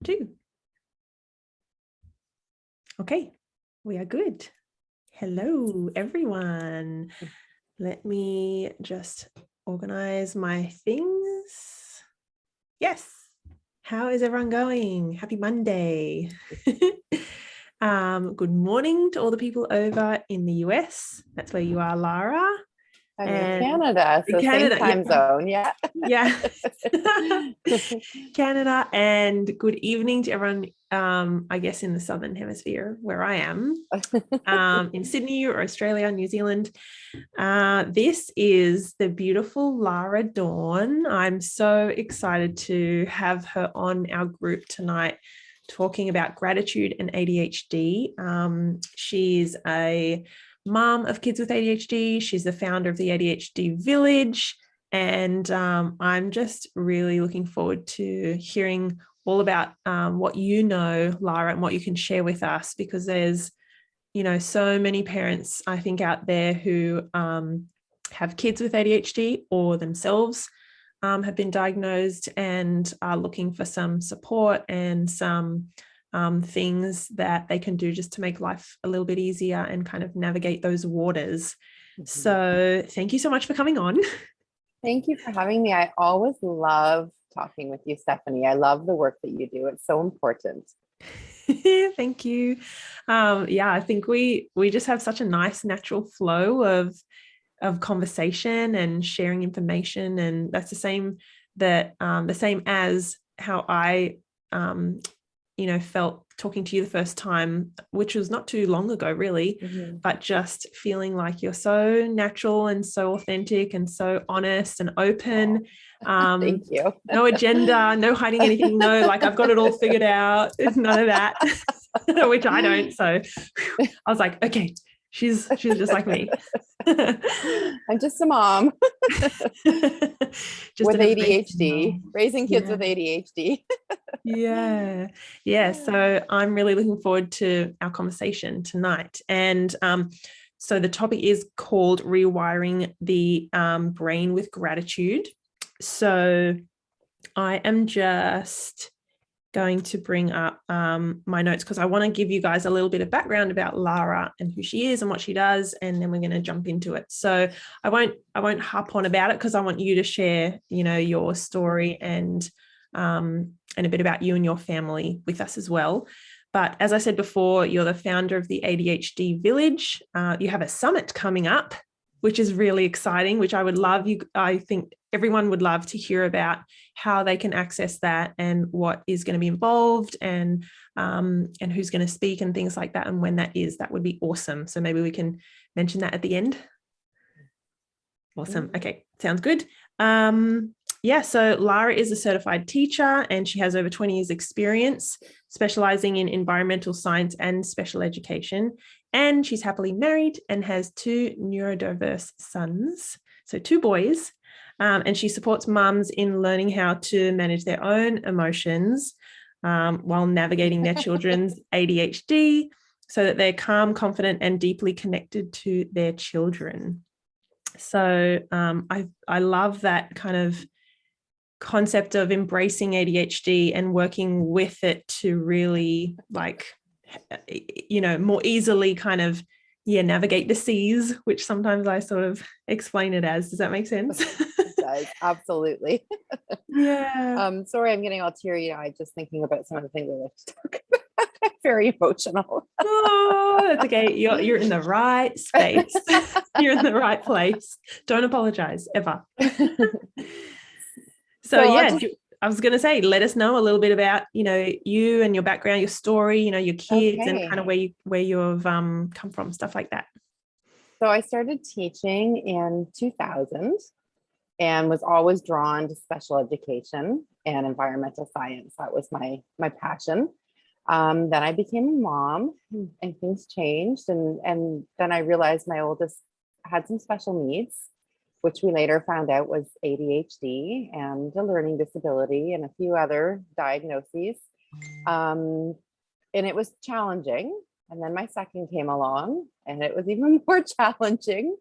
2. Okay, we are good. Hello, everyone. Let me just organize my things. Yes. How is everyone going? Happy Monday. Good morning to all the people over in the US. That's where you are, Lara. I'm in Canada, so Canada, same time zone. Yeah. Yeah. Canada, and good evening to everyone, I guess in the Southern Hemisphere where I am, in Sydney or Australia, New Zealand. This is the beautiful Lara Dawn. I'm so excited to have her on our group tonight talking about gratitude and ADHD. She's a mom of kids with ADHD. She's the founder of the ADHD Village. And I'm just really looking forward to hearing all about what you know, Lara, and what you can share with us, because there's, so many parents, I think, out there who have kids with ADHD or themselves have been diagnosed and are looking for some support and some things that they can do just to make life a little bit easier and kind of navigate those waters. Mm-hmm. So thank you so much for coming on. Thank you for having me. I always love talking with you, Stephanie. I love the work that you do. It's so important. Thank you. I think we just have such a nice natural flow of conversation and sharing information, and that's the same as how I felt talking to you the first time, which was not too long ago really, but just feeling like you're so natural and so authentic and so honest and open. Thank you. No agenda, no hiding anything, no, like I've got it all figured out. It's none of that, which I don't. So I was like, okay, she's just like me. I'm just a mom just with ADHD, raising kids with ADHD. Yeah. So I'm really looking forward to our conversation tonight. And so the topic is called Rewiring the Brain with Gratitude. So I am just going to bring up my notes because I want to give you guys a little bit of background about Lara and who she is and what she does, and then we're going to jump into it. So I won't harp on about it because I want you to share, your story and a bit about you and your family with us as well. But as I said before, you're the founder of the ADHD Village. You have a summit coming up, which is really exciting, which I think everyone would love to hear about how they can access that and what is going to be involved and who's going to speak and things like that. And when that is, that would be awesome. So maybe we can mention that at the end. Awesome. Okay. Sounds good. So Lara is a certified teacher and she has over 20 years experience specializing in environmental science and special education. And she's happily married and has 2 neurodiverse sons, so 2 boys. And she supports mums in learning how to manage their own emotions while navigating their children's ADHD so that they're calm, confident, and deeply connected to their children. So I love that kind of concept of embracing ADHD and working with it to really more easily kind of navigate the seas, which sometimes I sort of explain it as. Does that make sense? It does, absolutely. Yeah. Sorry, I'm getting all teary-eyed just thinking about some of the things I like to talk about. I'm very emotional. Oh, that's okay. You're in the right space. You're in the right place. Don't apologize ever. So I was going to say, let us know a little bit about, you and your background, your story, your kids and kind of where you've come from, stuff like that. So I started teaching in 2000 and was always drawn to special education and environmental science. That was my passion. Then I became a mom and things changed. And then I realized my oldest had some special needs, which we later found out was ADHD and a learning disability and a few other diagnoses. And it was challenging. And then my second came along and it was even more challenging.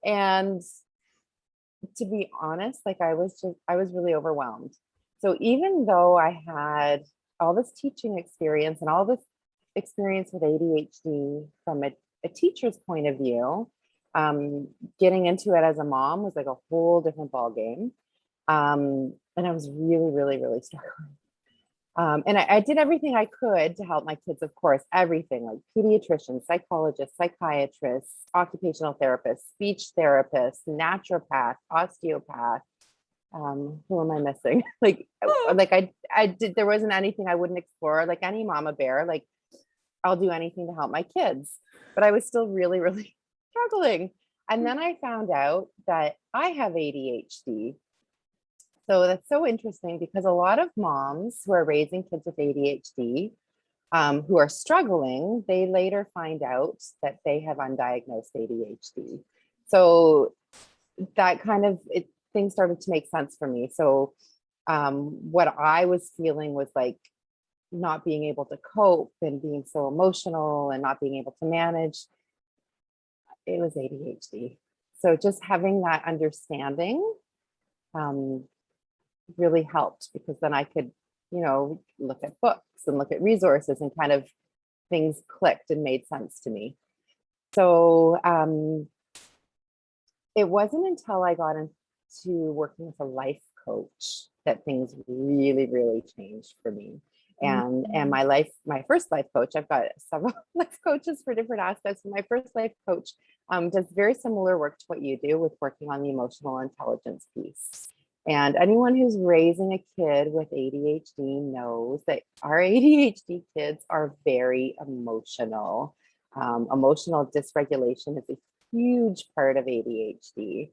And to be honest, I was really overwhelmed. So even though I had all this teaching experience and all this experience with ADHD from a teacher's point of view, getting into it as a mom was like a whole different ball game. And I was really, really, really struggling. And I did everything I could to help my kids, of course, everything like pediatricians, psychologists, psychiatrists, occupational therapists, speech therapists, naturopath, osteopath. Who am I missing? like I did, there wasn't anything I wouldn't explore, like any mama bear, like I'll do anything to help my kids, but I was still really, really struggling. And then I found out that I have ADHD. So that's so interesting because a lot of moms who are raising kids with ADHD, who are struggling, they later find out that they have undiagnosed ADHD. So that kind of, things started to make sense for me. So what I was feeling was like not being able to cope and being so emotional and not being able to manage, it was ADHD. So just having that understanding really helped, because then I could, look at books and look at resources, and kind of things clicked and made sense to me. So it wasn't until I got into working with a life coach that things really, really changed for me. And my first life coach, I've got several life coaches for different aspects. My first life coach does very similar work to what you do with working on the emotional intelligence piece. And anyone who's raising a kid with ADHD knows that our ADHD kids are very emotional. Emotional dysregulation is a huge part of ADHD.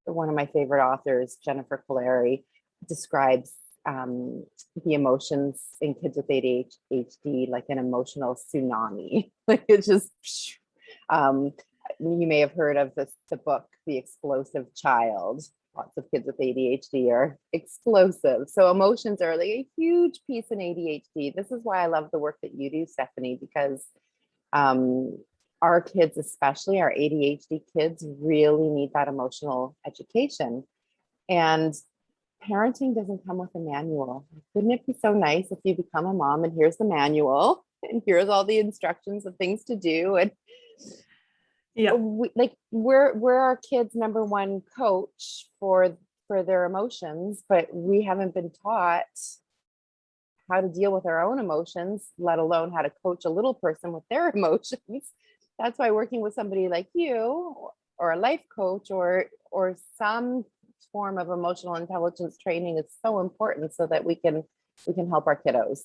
One of my favorite authors, Jennifer Clary, describes the emotions in kids with ADHD like an emotional tsunami. Like it's just, you may have heard of the book, The Explosive Child. Lots of kids with ADHD are explosive. So emotions are like a huge piece in ADHD. This is why I love the work that you do, Stephanie, because our kids, especially our ADHD kids, really need that emotional education. And parenting doesn't come with a manual. Wouldn't it be so nice if you become a mom and here's the manual and here's all the instructions of things to do? And yeah, we're our kids' number one coach for their emotions, but we haven't been taught how to deal with our own emotions, let alone how to coach a little person with their emotions. That's why working with somebody like you, or a life coach, or some form of emotional intelligence training is so important, so that we can help our kiddos.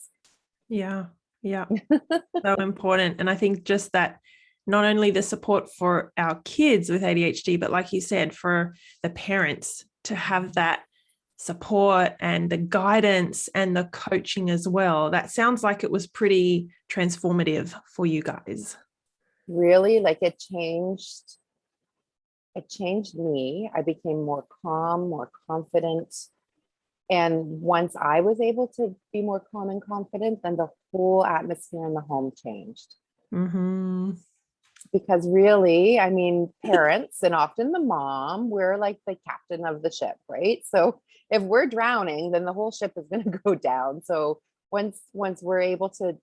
Yeah. So important. And I think just that, not only the support for our kids with ADHD, but like you said, for the parents to have that support and the guidance and the coaching as well. That sounds like it was pretty transformative for you guys. Really, like it changed me. I became more calm, more confident. And once I was able to be more calm and confident, then the whole atmosphere in the home changed. Mm-hmm. Because really, I mean, parents and often the mom, we're like the captain of the ship, right? So if we're drowning, then the whole ship is going to go down. So once we're able to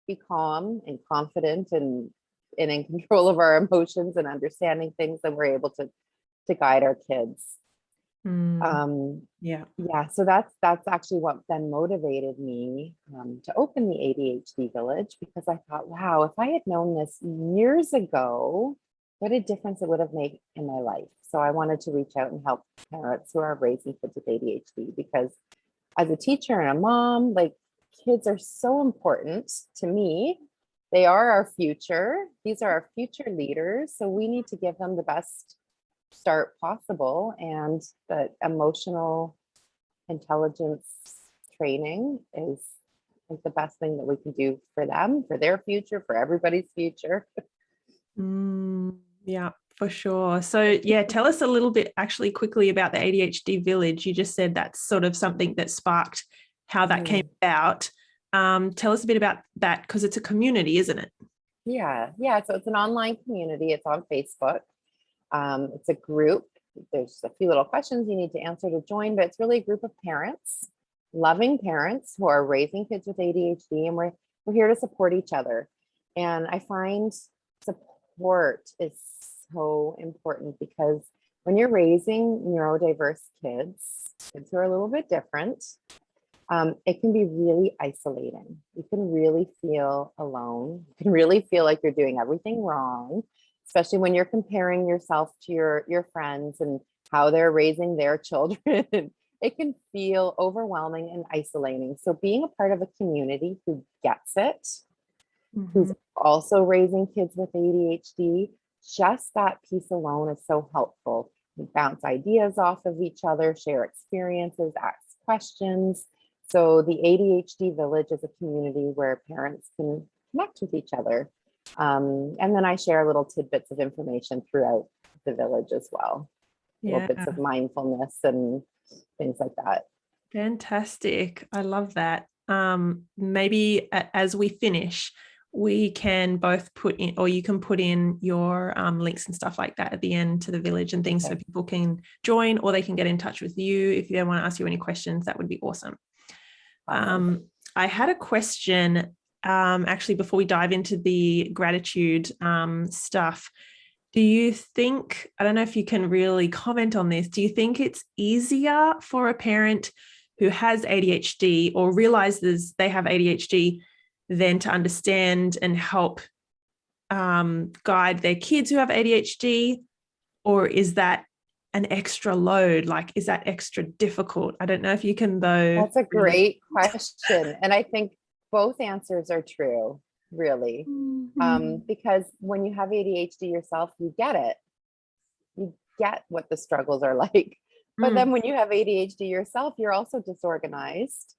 be calm and confident and in control of our emotions and understanding things, then we're able to guide our kids. Yeah. So that's actually what then motivated me to open the ADHD Village, because I thought, wow, if I had known this years ago, what a difference it would have made in my life. So I wanted to reach out and help parents who are raising kids with ADHD, because as a teacher and a mom, like, kids are so important to me. They are our future. These are our future leaders. So we need to give them the best start possible, and that emotional intelligence training is the best thing that we can do for them, for their future, for everybody's future. Yeah, for sure. So yeah, tell us a little bit actually quickly about the ADHD Village. You just said that's sort of something that sparked how that came about. Tell us a bit about that, because it's a community, isn't it? Yeah. So it's an online community. It's on Facebook. It's a group. There's a few little questions you need to answer to join, but it's really a group of parents loving parents who are raising kids with ADHD, and we're here to support each other. And I find support is so important, because when you're raising neurodiverse kids who are a little bit different, it can be really isolating. You can really feel alone. You can really feel like you're doing everything wrong, especially when you're comparing yourself to your friends and how they're raising their children. It can feel overwhelming and isolating. So being a part of a community who gets it, who's also raising kids with ADHD, just that piece alone is so helpful. We bounce ideas off of each other, share experiences, ask questions. So the ADHD Village is a community where parents can connect with each other. And then I share little tidbits of information throughout the village as well. Little bits of mindfulness and things like that. Fantastic. I love that. Maybe as we finish, we can both put in, or you can put in your links and stuff like that at the end to the village and things, so people can join, or they can get in touch with you if they want to ask you any questions. That would be awesome. I had a question actually before we dive into the gratitude stuff. Do you think, I don't know if you can really comment on this, do you think it's easier for a parent who has ADHD or realizes they have ADHD than to understand and help guide their kids who have ADHD? Or is that an extra load? Like, is that extra difficult? I don't know if you can, though. That's a great question. And I think both answers are true, really. Because when you have ADHD yourself, you get it. You get what the struggles are like. But then when you have ADHD yourself, you're also disorganized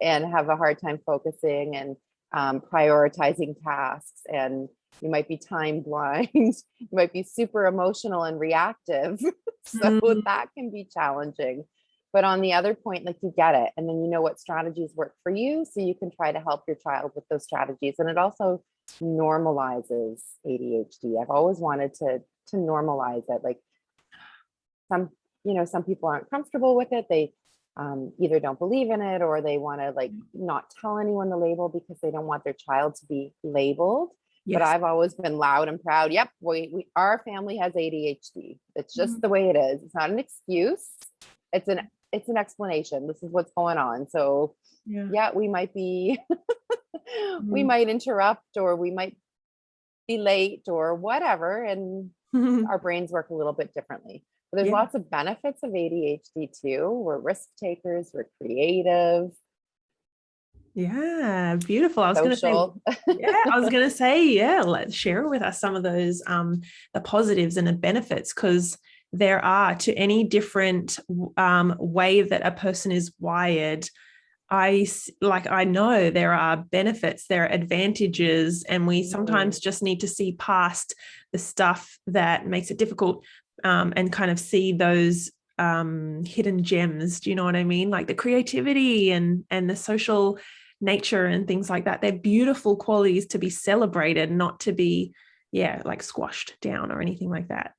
and have a hard time focusing and prioritizing tasks. And you might be time blind. You might be super emotional and reactive. So that can be challenging. But on the other point, like, you get it. And then you know what strategies work for you, so you can try to help your child with those strategies. And it also normalizes ADHD. I've always wanted to normalize it. Like, some people aren't comfortable with it. They either don't believe in it, or they want to like not tell anyone the label because they don't want their child to be labeled. Yes. But I've always been loud and proud. Yep, our family has ADHD. It's just the way it is. It's not an excuse. It's an explanation. This is what's going on. So yeah, we might be, we might interrupt, or we might be late or whatever. And our brains work a little bit differently. But there's lots of benefits of ADHD too. We're risk takers. We're creative. Yeah, beautiful. I was going to say, let's share with us some of those, the positives and the benefits, because there are, to any different way that a person is wired, I know there are benefits, there are advantages, and we sometimes just need to see past the stuff that makes it difficult, and kind of see those hidden gems. Do you know what I mean? Like the creativity and the social nature and things like that. They're beautiful qualities to be celebrated, not to be, like squashed down or anything like that.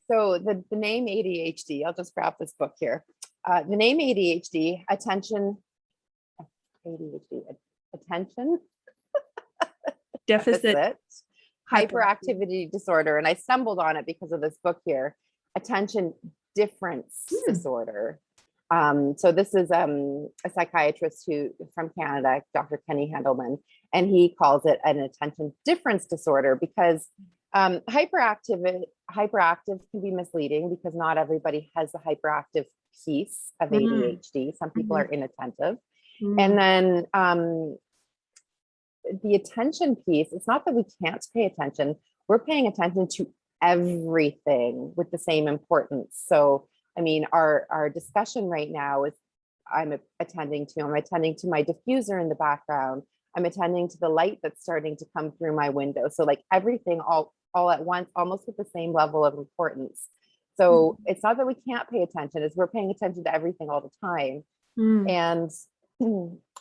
So the name ADHD, I'll just grab this book here. The name ADHD, attention deficit hyperactivity disorder. And I stumbled on it because of this book here, attention difference disorder. So this is a psychiatrist from Canada, Dr. Kenny Hendelman, and he calls it an attention difference disorder because hyperactive can be misleading, because not everybody has the hyperactive piece of ADHD. Some people are inattentive. And then the attention piece, it's not that we can't pay attention. We're paying attention to everything with the same importance. So, I mean, our discussion right now is I'm attending to my diffuser in the background. I'm attending to the light that's starting to come through my window. So like everything all at once, almost with the same level of importance. So it's not that we can't pay attention, it's we're paying attention to everything all the time. And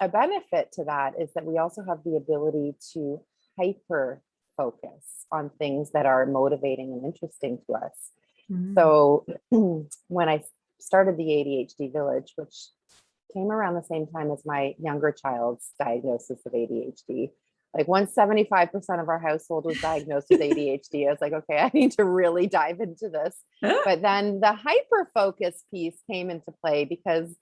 a benefit to that is that we also have the ability to hyper focus on things that are motivating and interesting to us. So when I started the ADHD Village, which came around the same time as my younger child's diagnosis of ADHD. Like once 75% of our household was diagnosed with ADHD, I was like, okay, I need to really dive into this. But then the hyper focus piece came into play because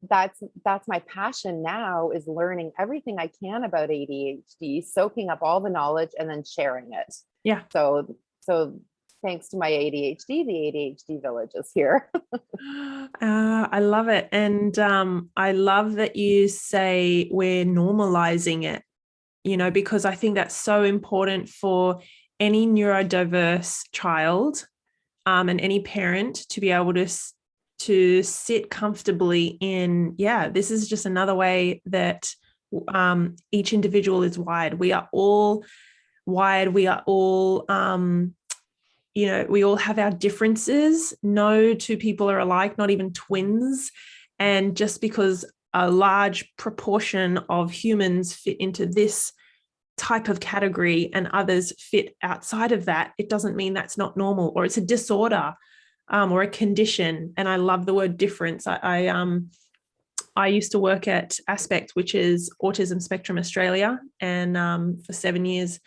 that's my passion now, is learning everything I can about ADHD, soaking up all the knowledge and then sharing it. Yeah. So thanks to my ADHD, the ADHD Village is here. I love it. And I love that you say we're normalizing it, because I think that's so important for any neurodiverse child and any parent to be able to sit comfortably in, this is just another way that each individual is wired. We are all wired. We are all we all have our differences. No two people are alike, not even twins. And just because a large proportion of humans fit into this type of category and others fit outside of that, it doesn't mean that's not normal, or it's a disorder or a condition. And I love the word difference. I used to work at Aspect, which is Autism Spectrum Australia, and for 7 years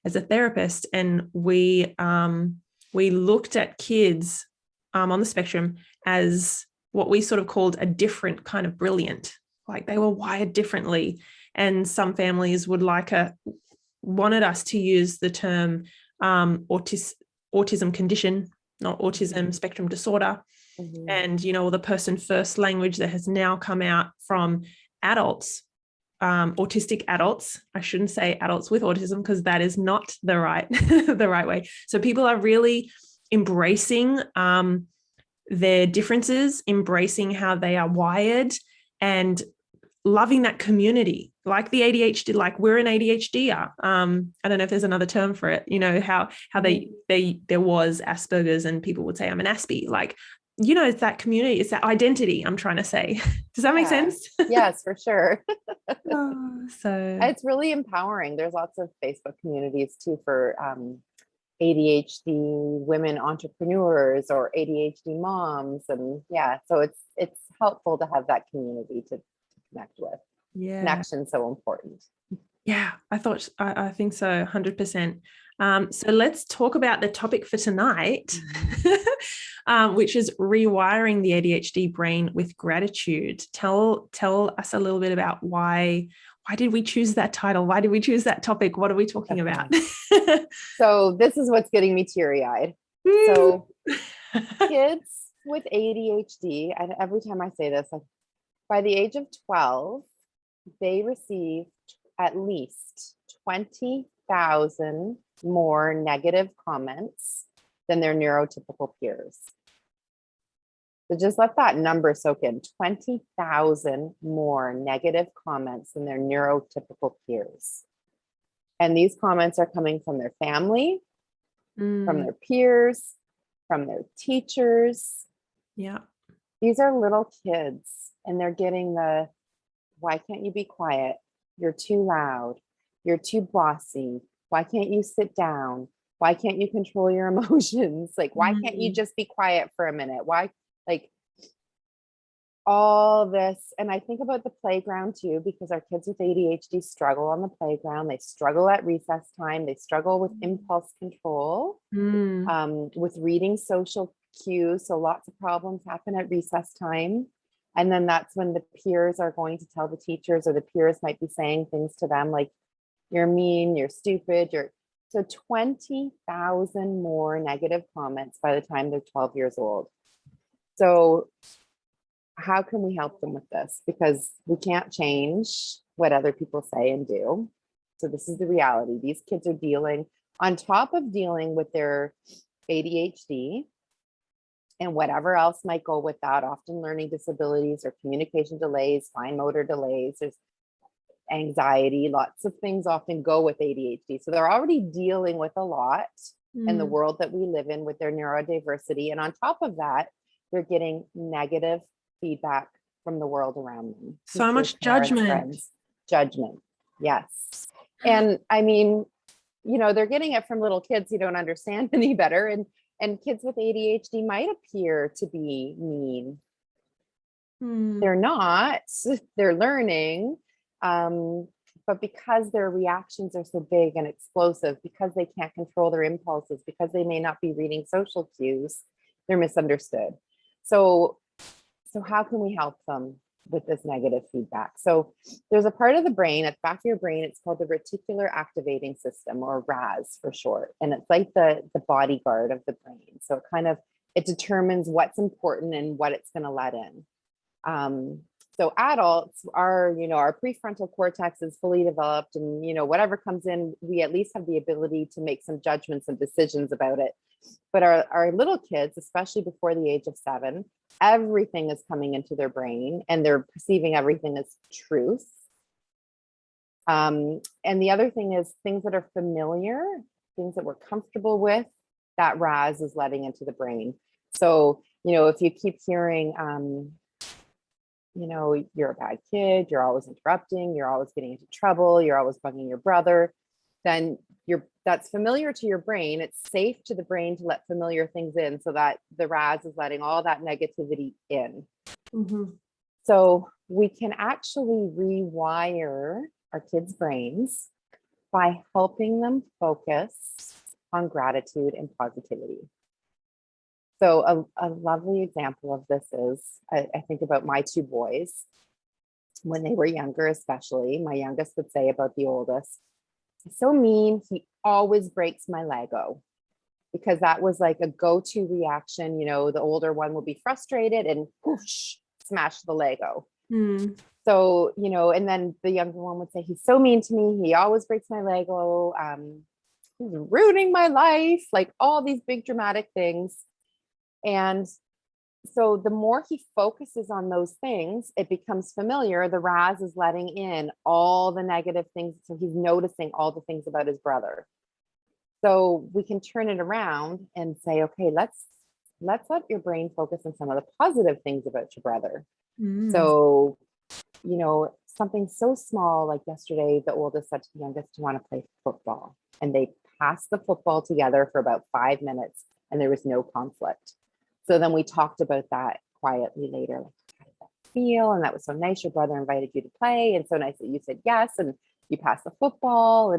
as a therapist. And we looked at kids on the spectrum as what we sort of called a different kind of brilliant, like they were wired differently. And some families wanted us to use the term autism condition, not autism spectrum disorder. Mm-hmm. And, or the person first language that has now come out from adults, autistic adults. I shouldn't say adults with autism, because that is not the right way. So people are really embracing their differences, embracing how they are wired, and loving that community, like the ADHD, like we're an ADHDer. I don't know if there's another term for it, how there was Asperger's and people would say I'm an Aspie, like, it's that community, it's that identity I'm trying to say. Does that make sense? Yes, for sure. So it's really empowering. There's lots of Facebook communities too for ADHD women entrepreneurs or ADHD moms. And so it's helpful to have that community to connect with. Yeah. Connection's so important. Yeah, I think so, 100%. So let's talk about the topic for tonight, which is rewiring the ADHD brain with gratitude. Tell us a little bit about why did we choose that title? Why did we choose that topic? What are we talking about? So this is what's getting me teary-eyed. So kids with ADHD, and every time I say this, by the age of 12, they receive at least 20,000 more negative comments than their neurotypical peers. So just let that number soak in. 20,000 more negative comments than their neurotypical peers. And these comments are coming from their family, from their peers, from their teachers. Yeah. These are little kids, and they're getting the, why can't you be quiet? You're too loud. You're too bossy. Why can't you sit down? Why can't you control your emotions? Like, why can't you just be quiet for a minute? Why, like, all this. And I think about the playground too, because our kids with ADHD struggle on the playground. They struggle at recess time. They struggle with impulse control, with reading social cues. So lots of problems happen at recess time. And then that's when the peers are going to tell the teachers, or the peers might be saying things to them like, you're mean, you're stupid, so 20,000 more negative comments by the time they're 12 years old. So how can we help them with this? Because we can't change what other people say and do. So this is the reality. These kids are dealing, on top of dealing with their ADHD and whatever else might go with that, often learning disabilities or communication delays, fine motor delays, there's anxiety, lots of things often go with ADHD. So they're already dealing with a lot in the world that we live in with their neurodiversity. And on top of that, they're getting negative feedback from the world around them. So much judgment. Judgment. Yes. And I mean, they're getting it from little kids who don't understand any better. And kids with ADHD might appear to be mean, They're not, they're learning. But because their reactions are so big and explosive, because they can't control their impulses, because they may not be reading social cues, they're misunderstood. So how can we help them with this negative feedback? So there's a part of the brain at the back of your brain, it's called the reticular activating system, or RAS for short. And it's like the bodyguard of the brain. So it determines what's important and what it's going to let in. So adults are, our prefrontal cortex is fully developed, and, whatever comes in, we at least have the ability to make some judgments and decisions about it. But our little kids, especially before the age of 7, everything is coming into their brain and they're perceiving everything as truth. And the other thing is things that are familiar, things that we're comfortable with, that RAS is letting into the brain. So, if you keep hearing, you're a bad kid, you're always interrupting, you're always getting into trouble, you're always bugging your brother, then that's familiar to your brain. It's safe to the brain to let familiar things in, so that the RAS is letting all that negativity in. So we can actually rewire our kids' brains by helping them focus on gratitude and positivity. So a lovely example of this is, I think about my 2 boys. When they were younger, especially, my youngest would say about the oldest, "He's so mean, he always breaks my Lego." Because that was like a go-to reaction. The older one would be frustrated and whoosh, smash the Lego. So, and then the younger one would say, "He's so mean to me, he always breaks my Lego. He's ruining my life," like all these big dramatic things. And so the more he focuses on those things, it becomes familiar. The RAS is letting in all the negative things. So he's noticing all the things about his brother. So we can turn it around and say, okay, let's let your brain focus on some of the positive things about your brother. So, something so small, like yesterday, the oldest said to the youngest to want to play football. And they passed the football together for about 5 minutes and there was no conflict. So then we talked about that quietly later, like, how did that feel? And that was so nice. Your brother invited you to play, and so nice that you said yes, and you passed the football.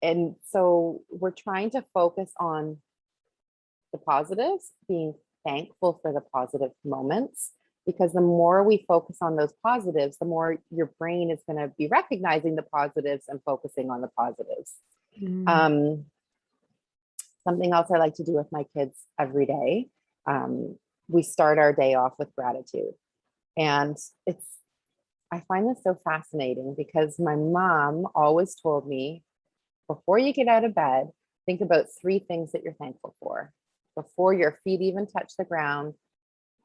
And so we're trying to focus on the positives, being thankful for the positive moments, because the more we focus on those positives, the more your brain is going to be recognizing the positives and focusing on the positives. Something else I like to do with my kids every day. We start our day off with gratitude. And I find this so fascinating because my mom always told me, before you get out of bed, think about 3 things that you're thankful for. Before your feet even touch the ground,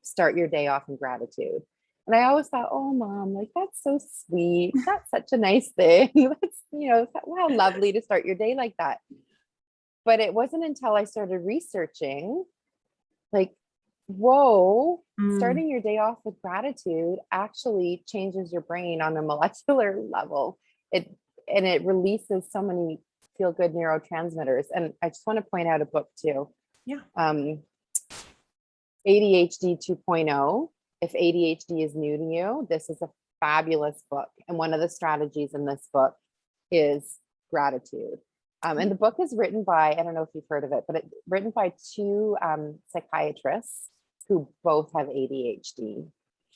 start your day off in gratitude. And I always thought, oh, Mom, like, that's so sweet. That's such a nice thing. That's, how lovely to start your day like that. But it wasn't until I started researching, like, whoa, starting your day off with gratitude actually changes your brain on a molecular level. It releases so many feel-good neurotransmitters. And I just want to point out a book too. Yeah. ADHD 2.0. If ADHD is new to you, this is a fabulous book. And one of the strategies in this book is gratitude. And the book is written by, I don't know if you've heard of it, but it's written by 2 psychiatrists who both have ADHD,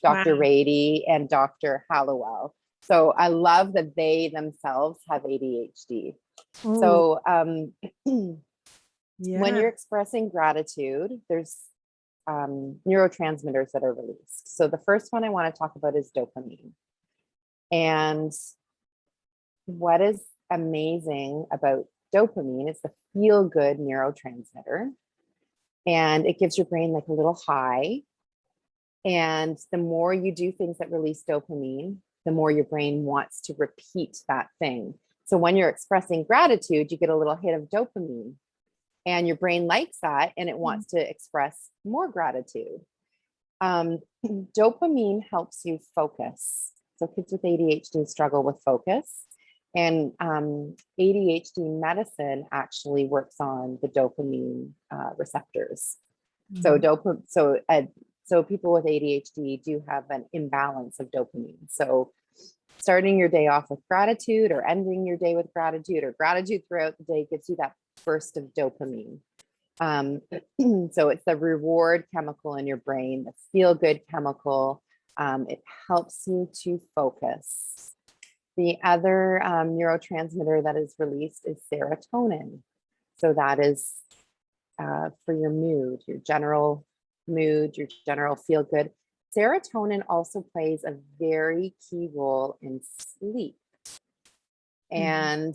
Dr. Rady and Dr. Hallowell. So I love that they themselves have ADHD. So when you're expressing gratitude, there's neurotransmitters that are released. So the first one I want to talk about is dopamine. And what is amazing about dopamine is the feel-good neurotransmitter. And it gives your brain like a little high. And the more you do things that release dopamine, the more your brain wants to repeat that thing. So when you're expressing gratitude, you get a little hit of dopamine. And your brain likes that, and it wants to express more gratitude. Dopamine helps you focus. So kids with ADHD struggle with focus. And ADHD medicine actually works on the dopamine receptors. So So people with ADHD do have an imbalance of dopamine. So starting your day off with gratitude or ending your day with gratitude or gratitude throughout the day gives you that burst of dopamine. So it's the reward chemical in your brain, the feel good chemical. It helps you to focus. The other neurotransmitter that is released is serotonin. So that is for your mood, your general feel good. Serotonin also plays a very key role in sleep. And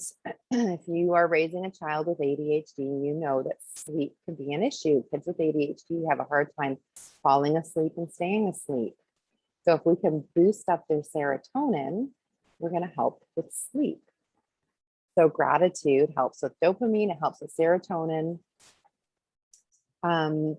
if you are raising a child with ADHD, you know that sleep can be an issue. Kids with ADHD have a hard time falling asleep and staying asleep. So if we can boost up their serotonin, we're going to help with sleep. So gratitude helps with dopamine, it helps with serotonin. And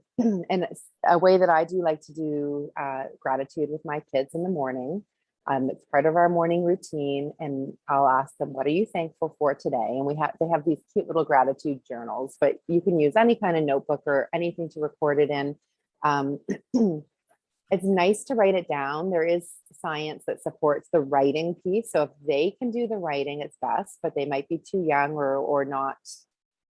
a way that I do like to do gratitude with my kids in the morning. It's part of our morning routine, and I'll ask them, what are you thankful for today? And they have these cute little gratitude journals, but you can use any kind of notebook or anything to record it in. It's nice to write it down. There is science that supports the writing piece. So if they can do the writing, it's best, but they might be too young or not,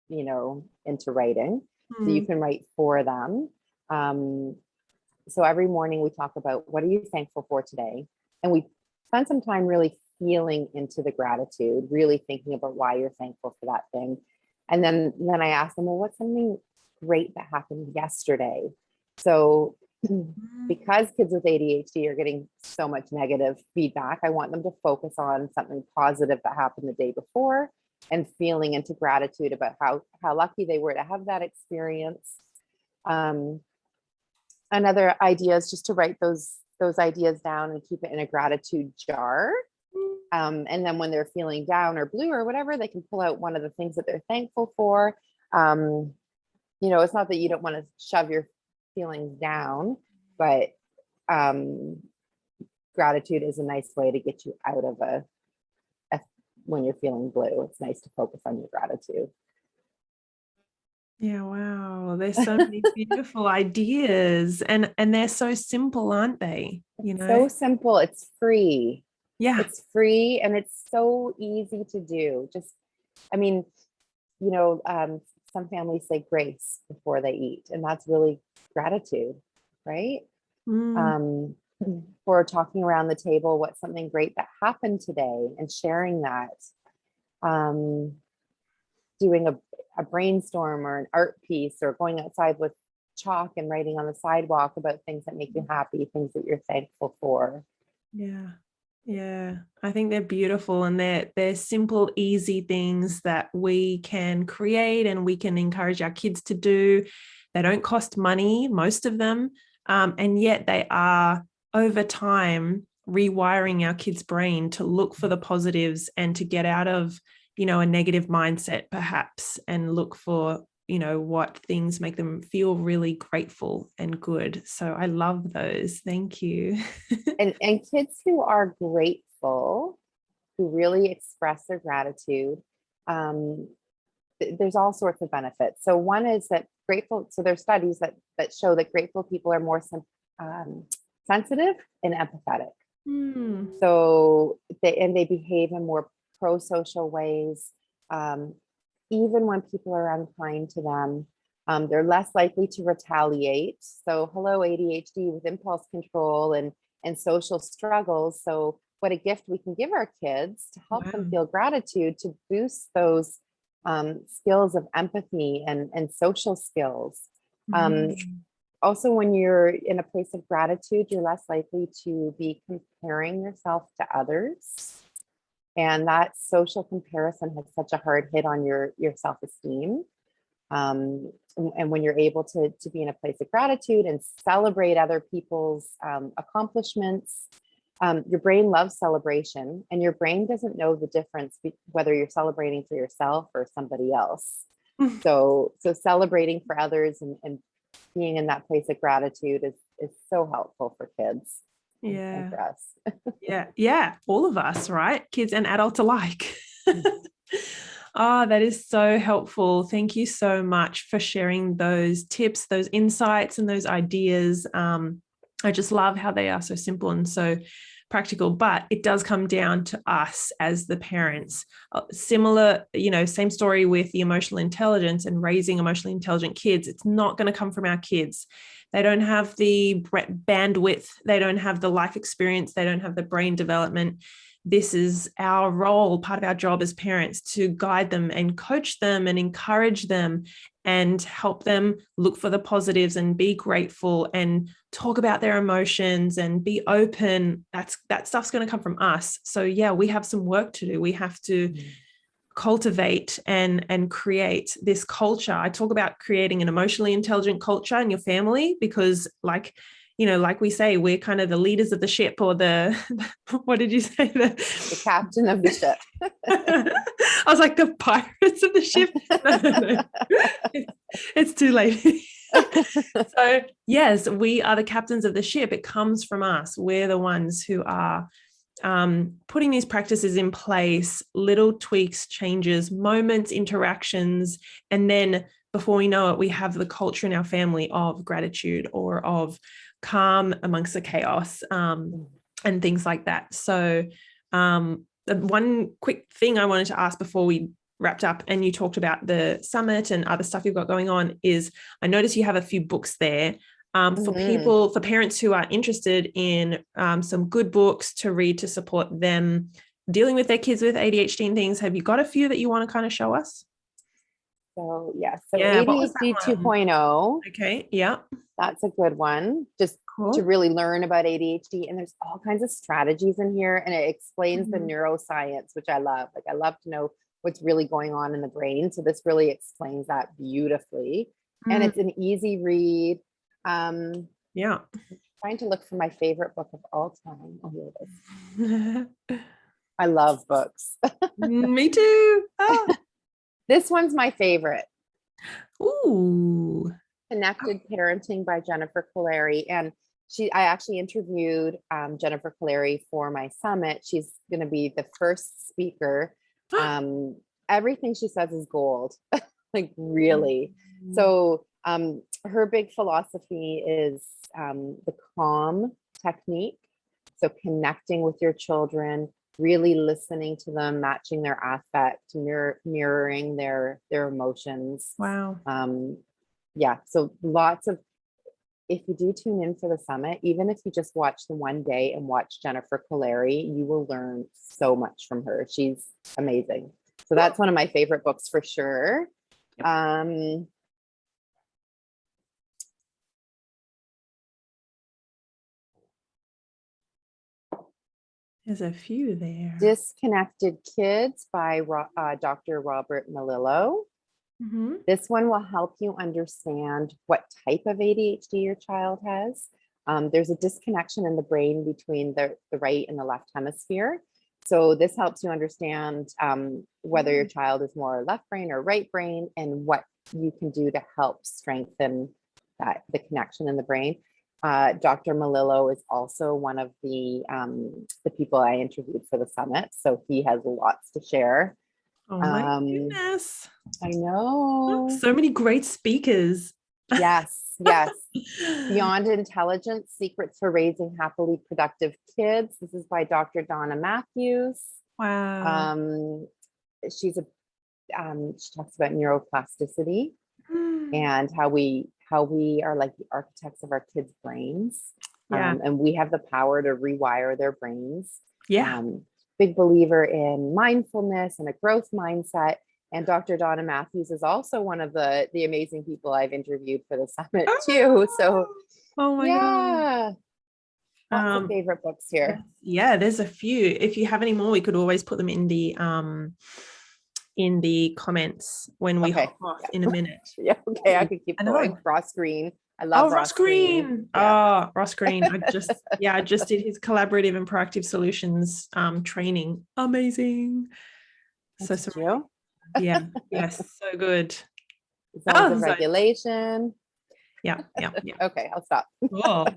into writing. So you can write for them. So every morning we talk about, what are you thankful for today? And we spend some time really feeling into the gratitude, really thinking about why you're thankful for that thing. And then I ask them, well, what's something great that happened yesterday? So because kids with ADHD are getting so much negative feedback, I want them to focus on something positive that happened the day before and feeling into gratitude about how lucky they were to have that experience. Another idea is just to write those ideas down and keep it in a gratitude jar. And then when they're feeling down or blue or whatever, they can pull out one of the things that they're thankful for. It's not that you don't want to shove your feelings down, but gratitude is a nice way to get you out of when you're feeling blue. It's nice to focus on your gratitude. Yeah, wow. There's so many beautiful ideas, and they're so simple, aren't they? So simple. It's free. Yeah. It's free and it's so easy to do. Some families say grace before they eat, and that's really gratitude, right? For talking around the table, what's something great that happened today and sharing that. Doing a brainstorm or an art piece, or going outside with chalk and writing on the sidewalk about things that make you happy, things that you're thankful for. Yeah, I think they're beautiful, and they're simple, easy things that we can create and we can encourage our kids to do. They don't cost money, most of them, and yet they are, over time, rewiring our kids' brain to look for the positives and to get out of a negative mindset perhaps, and look for what things make them feel really grateful and good. So I love those. Thank you. and kids who are grateful, who really express their gratitude, there's all sorts of benefits. So one is that there's studies that show that grateful people are more sensitive and empathetic. So they behave in more pro-social ways. Even when people are unkind to them, they're less likely to retaliate. So hello, ADHD with impulse control and social struggles. So what a gift we can give our kids to help them feel gratitude, to boost those skills of empathy and social skills. Also, when you're in a place of gratitude, you're less likely to be comparing yourself to others. And that social comparison has such a hard hit on your self-esteem. And when you're able to be in a place of gratitude and celebrate other people's accomplishments, your brain loves celebration, and your brain doesn't know the difference whether you're celebrating for yourself or somebody else. So celebrating for others and being in that place of gratitude is so helpful for kids. And for us. Yeah, all of us, right? Kids and adults alike. Oh, that is so helpful. Thank you so much for sharing those tips, those insights, and those ideas. I just love how they are so simple and so practical, but it does come down to us as the parents. Similar, same story with the emotional intelligence and raising emotionally intelligent kids. It's not going to come from our kids. They don't have the bandwidth. They don't have the life experience. They don't have the brain development. This is our role, part of our job as parents, to guide them and coach them and encourage them and help them look for the positives and be grateful and talk about their emotions and be open. That stuff's going to come from us. So yeah, we have some work to do. We have to cultivate and create this culture. I talk about creating an emotionally intelligent culture in your family because like we say, we're kind of the leaders of the ship, or what did you say? The captain of the ship. I was like, the pirates of the ship. No. It's too late. So yes, we are the captains of the ship. It comes from us. We're the ones who are putting these practices in place, little tweaks, changes, moments, interactions, and then before we know it, we have the culture in our family of gratitude or of calm amongst the chaos, and things like that. So one quick thing I wanted to ask before we wrapped up, and you talked about the summit and other stuff you've got going on, is I noticed you have a few books there. For parents who are interested in some good books to read to support them dealing with their kids with ADHD and things, have you got a few that you want to kind of show us? So ADHD 2.0. Okay, yeah. That's a good one. Just cool. To really learn about ADHD. And there's all kinds of strategies in here. And it explains the neuroscience, which I love. Like, I love to know what's really going on in the brain. So this really explains that beautifully. And it's an easy read. Yeah. Trying to look for my favorite book of all time. Oh, here it is. I love books. Me too. Oh. This one's my favorite. Ooh. Connected Parenting by Jennifer Clary. And I actually interviewed Jennifer Clary for my summit. She's going to be the first speaker. Everything she says is gold, like really. So her big philosophy is the calm technique. So connecting with your children, really listening to them, matching their affect, mirroring their emotions. Wow. Yeah. So lots of, if you do tune in for the summit, even if you just watch the one day and watch Jennifer Clary, you will learn so much from her. She's amazing. So that's one of my favorite books for sure. Yep. There's a few there. Disconnected Kids by Dr. Robert Melillo. This one will help you understand what type of ADHD your child has. There's a disconnection in the brain between the right and the left hemisphere. So this helps you understand whether your child is more left brain or right brain, and what you can do to help strengthen the connection in the brain. Dr. Melillo is also one of the people I interviewed for the summit. So he has lots to share. Oh my goodness. I know. So many great speakers. Yes. Beyond Intelligence, Secrets for Raising Happily Productive Kids. This is by Dr. Donna Matthews. Wow. She talks about neuroplasticity and how we are like the architects of our kids' brains. And we have the power to rewire their brains. Big believer in mindfulness and a growth mindset. And Dr. Donna Matthews is also one of the amazing people I've interviewed for the summit too. So God. Lots of favorite books here. Yeah, there's a few. If you have any more, we could always put them in the comments when we hop off in a minute. Okay, I could keep going. Ross Green. I love Ross Green. Ross Green. I just did his collaborative and proactive solutions training. Amazing. So yes, so good. Zones of regulation. Yeah. Okay, I'll stop. Cool.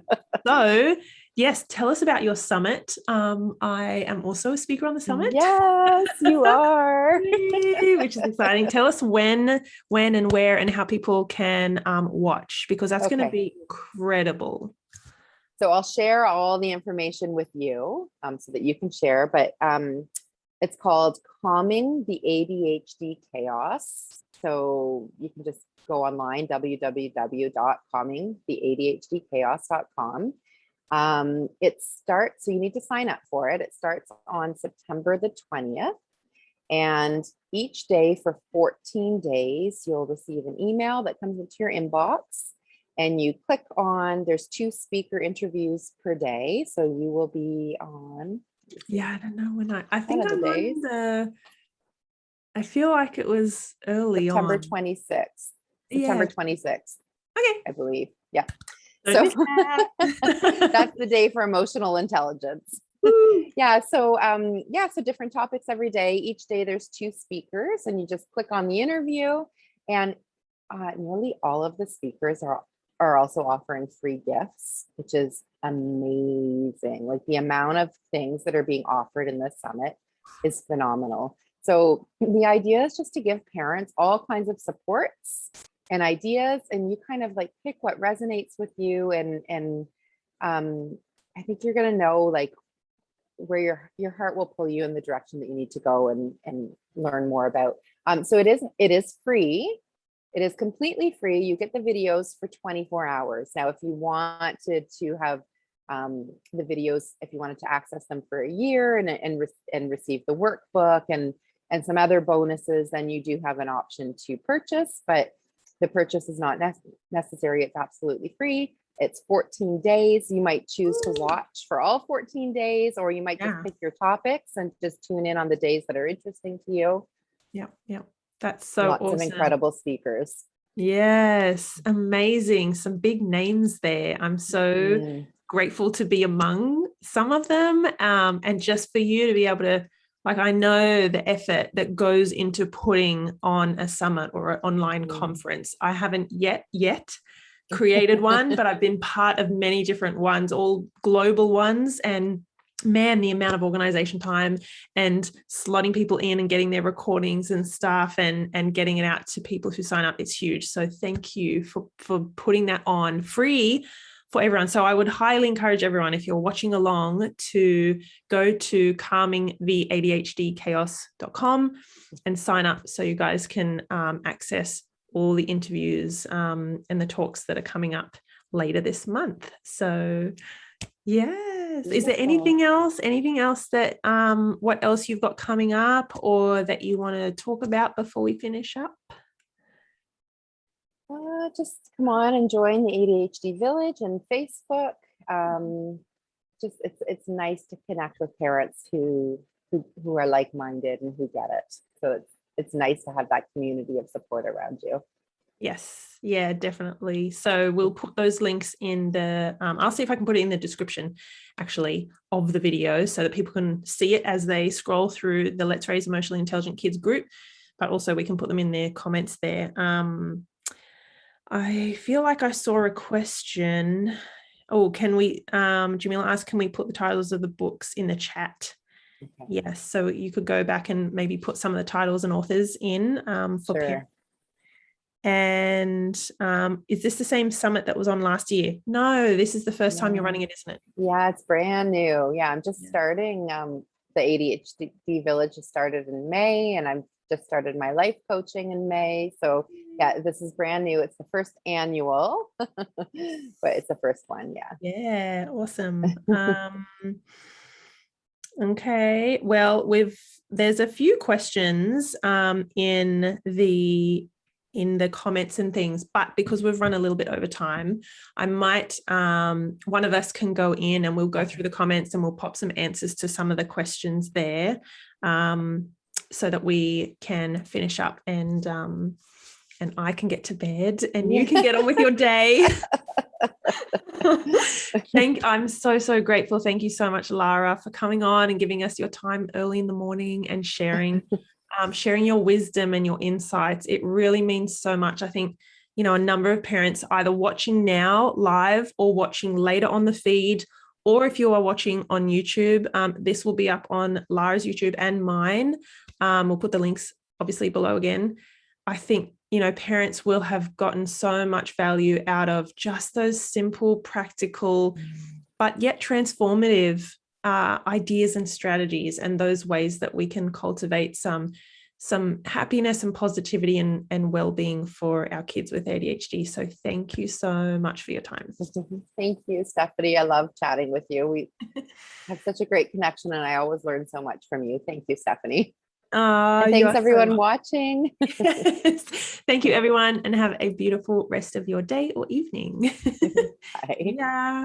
So yes, tell us about your summit. I am also a speaker on the summit. Yes, you are. Which is exciting. Tell us when and where and how people can watch, because that's going to be incredible. So I'll share all the information with you so that you can share, but it's called Calming the ADHD Chaos. So you can just go online, www.calmingtheadhdchaos.com. It starts, so you need to sign up for it. It starts on September the 20th. And each day for 14 days, you'll receive an email that comes into your inbox. And you click on, there's 2 speaker interviews per day. So you will be on. Yeah, I don't know when I think One of I'm the days. on I feel like it was early September on. 26th. Yeah. September 26th. Okay. I believe. Yeah. Don't miss So that. that's the day for emotional intelligence. Yeah. So so different topics every day. Each day there's 2 speakers, and you just click on the interview, and nearly all of the speakers are also offering free gifts, which is amazing. Like the amount of things that are being offered in this summit is phenomenal. So the idea is just to give parents all kinds of supports and ideas, and you kind of like pick what resonates with you. And I think you're going to know like where your heart will pull you in the direction that you need to go and learn more about. So it is free. It is completely free. You get the videos for 24 hours. Now, if you wanted to have the videos, if you wanted to access them for a year and receive the workbook and some other bonuses, then you do have an option to purchase, but the purchase is not necessary. It's absolutely free. It's 14 days. You might choose to watch for all 14 days, or you might just pick your topics and just tune in on the days that are interesting to you. Yeah. That's so Lots awesome. of incredible speakers. Yes, amazing. Some big names there. I'm so grateful to be among some of them, and just for you to be able to, like, I know the effort that goes into putting on a summit or an online conference. I haven't yet created one, but I've been part of many different ones, all global ones, and man, the amount of organization time and slotting people in and getting their recordings and stuff and getting it out to people who sign up is huge. So thank you for putting that on free for everyone. So I would highly encourage everyone, if you're watching along, to go to calmingtheadhdchaos.com and sign up so you guys can access all the interviews and the talks that are coming up later this month. So yes. Beautiful. Is there anything else that what else you've got coming up or that you want to talk about before we finish up? Just come on and join the ADHD Village and Facebook. Just it's nice to connect with parents who are like-minded and who get it. So it's nice to have that community of support around you. Yes, yeah, definitely. So we'll put those links in the, I'll see if I can put it in the description actually of the video so that people can see it as they scroll through the Let's Raise Emotionally Intelligent Kids group, but also we can put them in their comments there. I feel like I saw a question. Oh, can we, Jamila asked, can we put the titles of the books in the chat? Okay. Yes, so you could go back and maybe put some of the titles and authors in for parents. And is this the same summit that was on last year? No, this is the first time you're running it, isn't it? Yeah, it's brand new. Yeah, I'm just starting. The ADHD Village has started in May, and I've just started my life coaching in May. So yeah, this is brand new. It's the first annual, but it's the first one. Yeah. Yeah, awesome. Okay, well, there's a few questions in the comments and things, but because we've run a little bit over time, I might, one of us can go in and we'll go through the comments and we'll pop some answers to some of the questions there, so that we can finish up and I can get to bed and you can get on with your day. I'm so grateful. Thank you so much, Lara, for coming on and giving us your time early in the morning and sharing your wisdom and your insights. It really means so much. I think, a number of parents either watching now live or watching later on the feed, or if you are watching on YouTube, this will be up on Lara's YouTube and mine. We'll put the links obviously below again. I think, parents will have gotten so much value out of just those simple, practical but yet transformative ideas and strategies, and those ways that we can cultivate some happiness and positivity and well-being for our kids with ADHD. So thank you so much for your time. Thank you, Stephanie. I love chatting with you. We have such a great connection, and I always learn so much from you. Thank you, Stephanie. And thanks everyone watching. Thank you, everyone, and have a beautiful rest of your day or evening. Bye. Yeah.